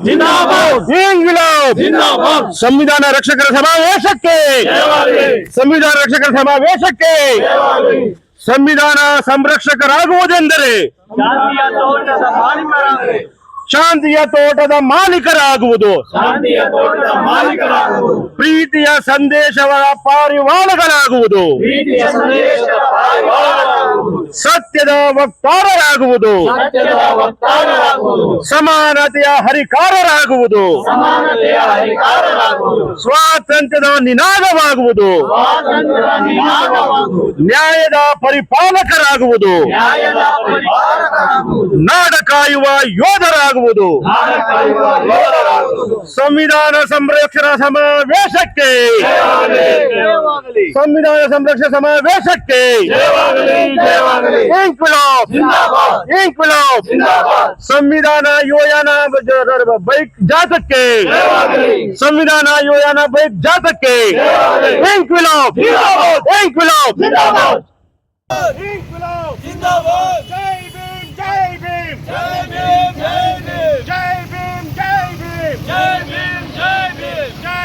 ಜಿಂದಾಬಾದ್ ಇಂಕ್ವಿಲಾಬ್ ಜಿಂದಾಬಾದ್ ಸಂವಿಧಾನ ರಕ್ಷಕರ ಸಮಾವೇಶಕ್ಕೆ ಸಂವಿಧಾನ ರಕ್ಷಕರ ಸಮಾವೇಶಕ್ಕೆ ಸಂವಿಧಾನ ಸಂರಕ್ಷಕರಾಗುವುದೆಂದರೆ ಶಾಂತಿಯ ತೋಟದ ಮಾಲೀಕರಾಗುವುದು ಪ್ರೀತಿಯ ಸಂದೇಶಗಳ ಪಾರಿವಾಳಗಳಾಗುವುದು ಸತ್ಯದ ವಕ್ತಾರರಾಗುವುದು ಸಮಾನತೆಯ ಹರಿಕಾರರಾಗುವುದು ಸ್ವಾತಂತ್ರ್ಯದ ನಿನಾದವಾಗುವುದು ನ್ಯಾಯದ ಪರಿಪಾಲಕರಾಗುವುದು ನಾಡ ಕಾಯುವ ಯೋಧರಾಗುವುದು ಸಂವಿಧಾನ ಸಂರಕ್ಷಣಾ ಸಮಾವೇಶಕ್ಕೆ ಸಂವಿಧಾನ ಸಂರಕ್ಷಣಾ ಸಮಾವೇಶಕ್ಕೆ ಇಂಕ್ವಿಲಾಬ್ ಇಂಕ್ವಿಲಾಬ್ ಸಂವಿಧಾನ ಯುವಯಾನ ಬೈಕ್ ಜಾಥಾಕ್ಕೆ ಸಂವಿಧಾನ ಯುವಯಾನ ಬೈಕ್ ಜಾಥಾಕ್ಕೆ ಇಂಕ್ವಿಲಾಬ್ ಇಂಕ್ವಿಲಾಬ್ ಇಂಕ್ವಿಲಾಬ್ ಜಿಂದಾಬಾದ್ ಜೈ ಭೀಮ್ ಜೈ ಭೀಮ್ ಜೈ ಭೀಮ್ ಜೈ ಭೀಮ್ ಜೈ ಭೀಮ್ ಜೈ ಭೀಮ್ ಜೈ ಭೀಮ್ ಜೈ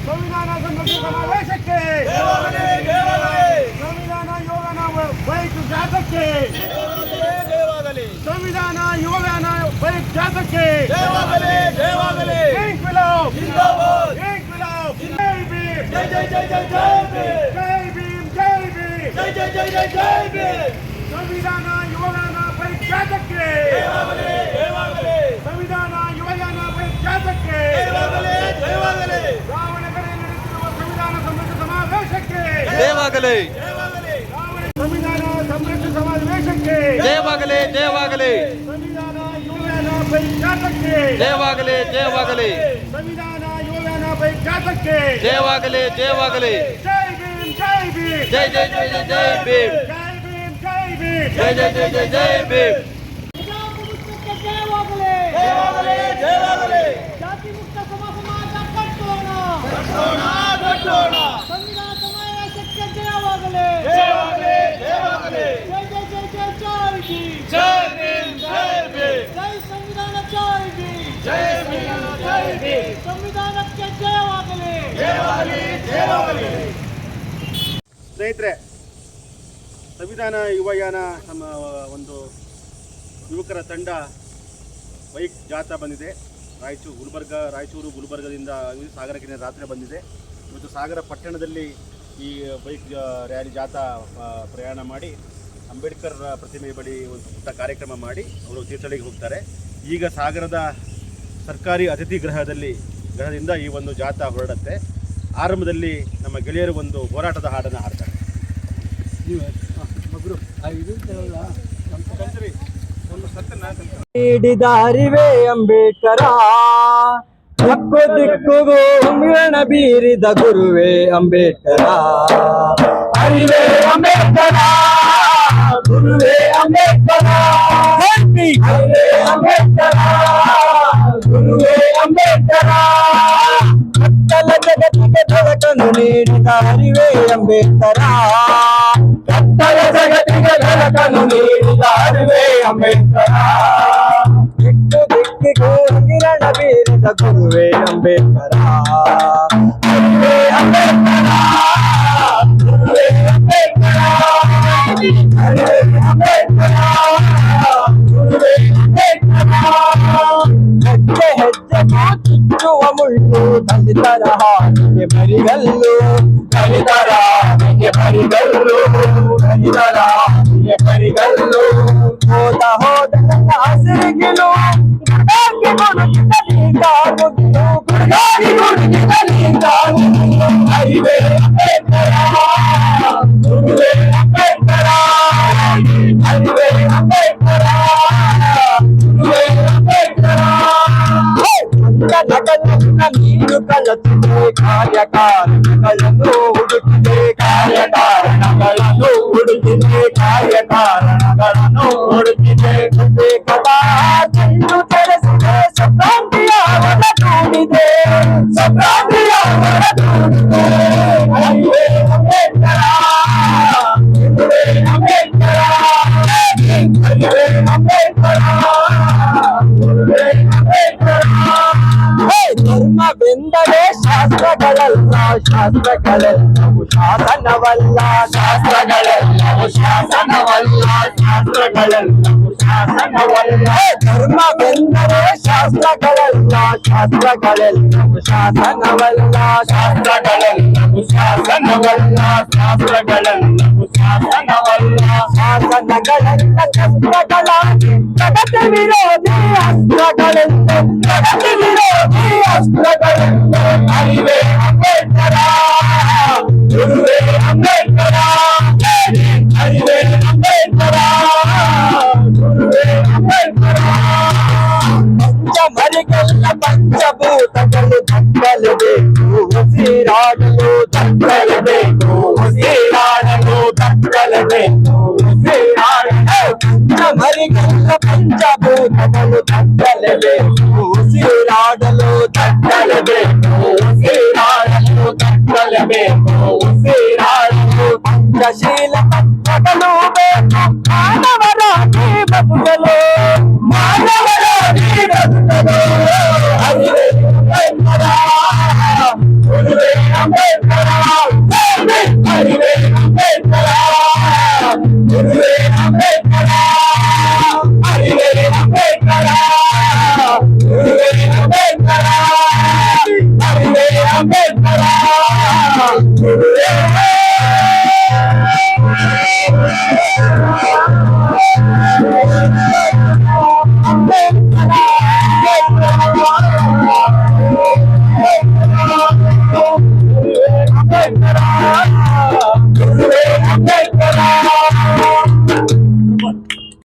ಸಂವಿಧಾನ ಸಂರಕ್ಷಣಾ ಸಮಾವೇಶಕ್ಕೆ ಸಂವಿಧಾನ ಯೋಗನ ಬೈಕ್ ಜಾಥಾಕ್ಕೆ ಸಂವಿಧಾನ ಯೋಗನ ಬೈಕ್ ಜಾಥಾಕ್ಕೆ ಇಂಕ್ವಿಲಾಬ್ ಇಂಕ್ವಿಲಾಬ್ ಜೈ ಭೀಮ್ ಜೈ ಜೈ ಜೈ ಜೈ ಜೈ ಭೀಮ್ ಜೈ ಭೀಮ್ ಜೈ ಭೀಮ್ ಜೈ ಜೈ ಜೈ ಜೈ ಜೈ ಭೀಮ್ ಸಂವಿಧಾನ ಯೋಗನ ಬೈಕ್ ಜಾಥಾಕ್ಕೆ ಸಂವಿಧಾನ ಯೋಗನ ಬೈಕ್ ಜಾಥಾಕ್ಕೆ ಜಯವಾಗಲಿ ಸಂವಿಧಾನ ಸಂರಕ್ಷಣಾ ಸಮಾವೇಶಕ್ಕೆ ಜಯವಾಗಲಿ ಜಯವಾಗಲಿ ಸಂವಿಧಾನ ಯುವನ ಬೈಕ್ ಜಾಥಾಕ್ಕೆ ಜಯವಾಗಲಿ ಜಯವಾಗಲಿ ಸಂವಿಧಾನ ಯುವನ ಬೈಕ್ ಜಾಥಾಕ್ಕೆ ಜಯವಾಗಲಿ ಜಯವಾಗಲಿ ಜೈ ಭೀಮ್ ಜೈ ಭೀಮ್ ಜೈ ಜೈ ಜೈ ಜೈ ಜೈ ಭೀಮ್ ಜೈ ಭೀಮ್ ಜೈ ಭೀಮ್ ಜೈ ಜೈ ಜೈ ಜೈ ಜೈ ಭೀಮ್ ಜಯವಾಗಲಿ ಜಯವಾಗಲಿ ಜಯವಾಗಲಿ ಜಾತಿ ಮುಕ್ತ ಸಮಾಜ ಕಟ್ಟೋಣ ಕಟ್ಟೋಣ ಕಟ್ಟೋಣ ಸಂವಿಧಾನ ಸಮಾವೇಶಕ್ಕೆ ಜಯವಾಗಲಿ ಜಯವಾಗಲಿ ಜಯವಾಗಲಿ ಜೈ ಜೈ ಜೈ ಜೈ ಜೈ ಭೀಮ್ ಜೈ ಭೀಮ್ ಜೈ ಸಂವಿಧಾನ ಜೈ ಭೀಮ್ ಜೈ ಭೀಮ್ ಜೈ ಭೀಮ್ ಸಂವಿಧಾನಕ್ಕೆ ಜಯವಾಗಲಿ ಜಯವಾಗಲಿ ಜಯವಾಗಲಿ ಸ್ನೇಹಿತರೆ ಸಂವಿಧಾನ ಯುವಯಾನ ನಮ್ಮ ಒಂದು ಯುವಕರ ತಂಡ ಬೈಕ್ ಜಾಥಾ ಬಂದಿದೆ ರಾಯಚೂರು ಗುಲ್ಬರ್ಗದಿಂದ ಸಾಗರಕ್ಕೆ ರಾತ್ರಿ ಬಂದಿದೆ. ಇವತ್ತು ಸಾಗರ ಪಟ್ಟಣದಲ್ಲಿ ಈ ಬೈಕ್ ರ್ಯಾಲಿ ಜಾಥಾ ಪ್ರಯಾಣ ಮಾಡಿ ಅಂಬೇಡ್ಕರ್ ಪ್ರತಿಮೆ ಬಳಿ ಒಂದು ಪುಟ್ಟ ಕಾರ್ಯಕ್ರಮ ಮಾಡಿ ಅವರು ತೀರ್ಥಹಳ್ಳಿಗೆ ಹೋಗ್ತಾರೆ. ಈಗ ಸಾಗರದ ಸರ್ಕಾರಿ ಅತಿಥಿ ಗೃಹದಿಂದ ಈ ಒಂದು ಜಾಥಾ ಹೊರಡುತ್ತೆ. ಆರಂಭದಲ್ಲಿ ನಮ್ಮ ಗೆಳೆಯರು ಒಂದು ಹೋರಾಟದ ಹಾಡನ್ನು ಹಾಡ್ತಾರೆ. ನೀಡಿದಾರಿವೆ ಅಂಬೇಡ್ಕರ ಹಕ್ಕು ದಿಕ್ಕುಗೂ ಮಿರಣ ಬೀರಿದ ಗುರುವೇ ಅಂಬೇಡ್ಕರ ಅರಿವೇ ಅಂಬೇಡ್ಕರ ಗುರುವೇ ಅಂಬೇಡ್ಕರ ಅರಿವೇ ಅಂಬೇಡ್ಕರ ಗುರುವೇ ಅಂಬೇಡ್ಕರ ಕತ್ತಲ ಜಗತ್ತಿಗೆ ಬೆಳಕನ್ನು ನೀಡಿದ ಅರಿವೇ ಅಂಬೇಡ್ಕರ ಕತ್ತಲ ಜಗತ್ತಿಗೆ ಬೆಳಕನ್ನು ನೀಡಿದ ಅರಿವೇ ಅಂಬೇಡ್ಕರ ದಿಕ್ಕು ದಿಕ್ಕಿಗೂ ಮಿರಣ ಬೀರಿದ ಗುರುವೇ ಅಂಬೇಡ್ಕರ ಅರಿವೇ ಅಂಬೇಡ್ಕರ ಗುರುವೇ ಅಂಬೇಡ್ಕರ ಅರಿವೇ ಅಂಬೇಡ್ಕರ ಗುರುವೇ ಅಂಬೇಡ್ಕರ ಹೆಜ್ಜೆ ಹೆಜ್ಜೆಗೂ ಚುಚ್ಚುವ ಮುಳ್ಳು ದಲಿತರ ಹಾಗೆ ಬರಿಗಲ್ಲು ದಲಿತರ ಹಾಗೆ ಬರಿಗಲ್ಲು ದಲಿತರ ಹಾಗೆ ಬರಿಗಲ್ಲು ಹೋದ ಹೋದ ನನ್ನ ಹಸಿರಿಗಿಲು ಗುಡುಗಿ ಗುಡುಗಿದಲಿಂದ ಮುಗಿಲು ಗುಡುಗಿ ಗುಡುಗಿದಲಿಂದ ಮುಗಿಲು ಅರಿವೇ ಅಂಬೇಡ್ಕರ ಗುರುವೇ ಅಂಬೇಡ್ಕರ ಅರಿವೇ ಅಂಬೇಡ್ಕರ ಗುರುವೇ ಅಂಬೇಡ್ಕರ ನಗಲನ್ನ ನೀನು ಕಲಿಸಿದೆ ಕಾಯಕ ಕಾರ್ಯಕಾರಣಗಳನ್ನು ಹುಡುಕಿದೆ ಕಾರ್ಯಕಾರಣಗಳನ್ನು ಹುಡುಕಿದೆ ಕಾರ್ಯಕಾರಣಗಳನ್ನು ಹುಡುಕಿದೆ ಕದಾ ಚೆಂಡು ತೆರೆಸಿದೆ ಸಂಕ್ರಾಂತಿಯ ಹೊರ ತೂಡಿದೆ ಸಂಕ್ರಾಂತಿಯ ಹೊರ ತೂಡಿದೆ ಅರಿವೆ ಅಂಬೇಡ್ಕರ ಅರಿವೆ ಅಂಬೇಡ್ಕರ ಅರಿವೆ ಅಂಬೇಡ್ಕರ ಅರಿವೆ ಅಂಬೇಡ್ಕರ ಧರ್ಮವೆಂದರೆ ಶಾಸ್ತ್ರಗಳಲ್ಲ ಶಾಸ್ತ್ರಗಳೆಲ್ಲವೂ ಶಾಸನವಲ್ಲ ಶಾಸ್ತ್ರಗಳೆಲ್ಲವೂ ಶಾಸನವಲ್ಲ ಶಾಸ್ತ್ರಗಳೆಲ್ಲವೂ ಶಾಸನವಲ್ಲ ಧರ್ಮವೆಂದರೆ ಶಾಸ್ತ್ರಗಳಲ್ಲ ಶಾಸ್ತ್ರಗಳೆಲ್ಲವೂ ಶಾಸನವಲ್ಲ ಶಾಸ್ತ್ರಗಳೆಲ್ಲವೂ ಶಾಸನವಲ್ಲ ಶಾಸ್ತ್ರಗಳೆಲ್ಲವೂ ಶಾಸನವಲ್ಲ ಶಾಸನಗಳೆಲ್ಲ ಶಸ್ತ್ರಗಳ ಪ್ರಗತಿ ವಿರೋಧಿ ಅಸ್ತ್ರಗಳೆಂದು ಪ್ರಗತಿ ವಿರೋಧಿ ಅಸ್ತ್ರಗಳೆಂದು ಅರಿವೆ ಅಂಬೇಡ್ಕರ ಗುರುವೇ ಅಂಬೇಡ್ಕರ ಅರಿವೆ ಅಂಬೇಡ್ಕರ ಗುರುವೇ ಅಂಬೇಡ್ಕರ ಪಂಚಮರಿಗೆಲ್ಲ ಪಂಚಭೂತಗಳು ದಕ್ಕಲೇಬೇಕು ಉಸಿರಾಡಲು ದಕ್ಕಲೇಬೇಕು ಉಸಿರಾಡಲು ದಕ್ಕಲೇಬೇಕು ಉಸಿರಾಡಲು ಪಂಚಮರಿಗೆಲ್ಲ ಪಂಚಭೂತಗಳು ದಕ್ಕಲೇಬೇಕು ಉಸಿರಾಡಲು ದಕ್ಕಲೇಬೇಕು ಉಸಿರಾಡಲು ದಕ್ಕಲೇಬೇಕು ಉಸಿರಾಡಲು ಪಂಚಶೀಲ ತತ್ವಗಳು ಬೇಕು ಮಾನವರಾಗಿ ಬದುಕಲು ಮಾನವರಾಗಿ ಬದುಕಲು ಅರಿವೆ ಅಂಬೇಡ್ಕರ ಗುರುವೇ ಅಂಬೇಡ್ಕರ ಅರಿವೆ ಅಂಬೇಡ್ಕರ ಗುರುವೇ ಅಂಬೇಡ್ಕರ ಅರಿವೆ ಅಂಬೇಡ್ಕರ ಗುರುವೇ ಅಂಬೇಡ್ಕರ ಅರಿವೆ ಅಂಬೇಡ್ಕರ ಗುರುವೇ